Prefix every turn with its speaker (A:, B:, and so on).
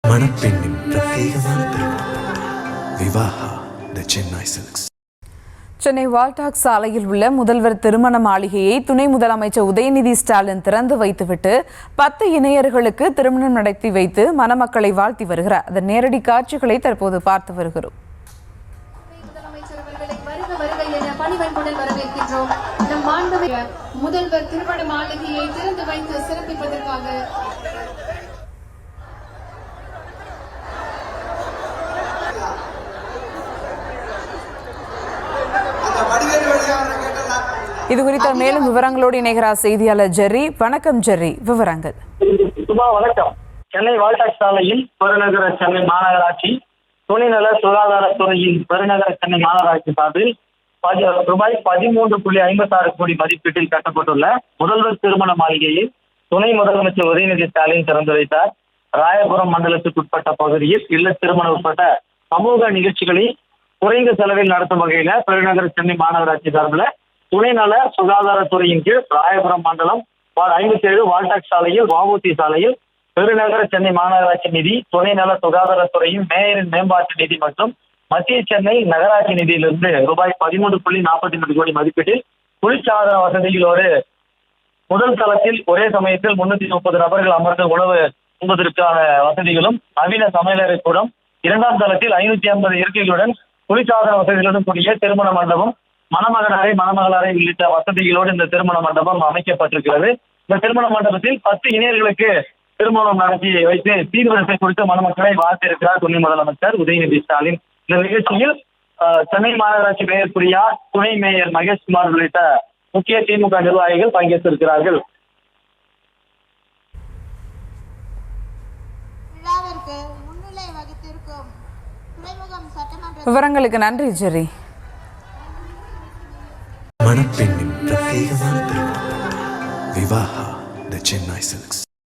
A: மணப்பெண்ணின் பிரத்யேகமான திருமணம் விவாஹா தி Chennai silks.
B: Chennai wall tax சாலையில் உள்ள முதல்வர் திருமண மாளிகையை துணை முதலமைச்சர் உதயநிதி ஸ்டாலின் திறந்து வைத்துவிட்டு 10 இணையர்களுக்கு திருமணம் நடத்தி வைத்து மணமக்களை வாழ்த்தி வருகிறார். அதன் நேரடி காட்சிகளை தற்போது பார்த்து வருகிறோம்.
C: முதல்வர் திருமண மாளிகையை திறந்து வைத்து சிறப்பிப்பதற்காக
B: இது குறித்த மேலும் விவரங்களோடு இணைகிறார் செய்தியாளர் ஜெர்ரி. வணக்கம் ஜெர்ரி, விவரங்கள்.
D: வணக்கம். சென்னை வால்டாக்ஸ் சாலையில் பெருநகர சென்னை மாநகராட்சி துணைநல சுகாதாரத்துறையின் பெருநகர சென்னை மாநகராட்சி சார்பில் ரூபாய் 13.56 கோடி மதிப்பீட்டில் கட்டப்பட்டுள்ள முதல்வர் திருமண மாளிகையை துணை முதலமைச்சர் உதயநிதி ஸ்டாலின் திறந்து வைத்தார். ராயபுரம் மண்டலத்துக்குட்பட்ட பகுதியில் இல்ல திருமணம் உட்பட்ட சமூக நிகழ்ச்சிகளை குறைந்த செலவில் நடத்தும் வகையில பெருநகர சென்னை மாநகராட்சி சார்பில் துணைநல சுகாதாரத்துறையின் கீழ் ராயபுரம் மண்டலம் 57 வால்டாக்ஸ் சாலையில் வஉசி சாலையில் பெருநகர சென்னை மாநகராட்சி நிதி, துணைநல சுகாதாரத்துறையின் மேயரின் மேம்பாட்டு நிதி மற்றும் மத்திய சென்னை நகராட்சி நிதியிலிருந்து ரூபாய் 13.42 கோடி மதிப்பீட்டில் குளிர்சாதன வசதிகளோடு முதல் தளத்தில் ஒரே சமயத்தில் 330 நபர்கள் அமர்ந்து உணவு உண்பதற்கான வசதிகளும், நவீன சமையலறை கூடம், 2ஆம் தளத்தில் 550 இருக்கைகளுடன் குளிர்சாதன வசதிகளுடன் கூடிய திருமண மண்டபம், மணமகனரை மணமகளரை உள்ளிட்ட வசதிகளோடு இந்த திருமண மண்டபம் அமைக்கப்பட்டிருக்கிறது. இந்த திருமண மண்டபத்தில் 10 இணையர்களுக்கு திருமணம் நடத்தி வைத்து சீர்வரிசை குறித்து மணமக்களை வாழ்த்திருக்கிறார் துணை முதலமைச்சர் உதயநிதி ஸ்டாலின். இந்த நிகழ்ச்சியில் சென்னை மாநகராட்சி மேயர் பிரியா, துணை மேயர் மகேஷ்குமார் உள்ளிட்ட முக்கிய திமுக நிர்வாகிகள் பங்கேற்றிருக்கிறார்கள்.
B: விவரங்களுக்கு நன்றி ஜெர்ரி.
A: மணப்பெண்ணின் பிரத்யேகமான திருமணம் விவாஹா தி சென்னை சில்க்ஸ்.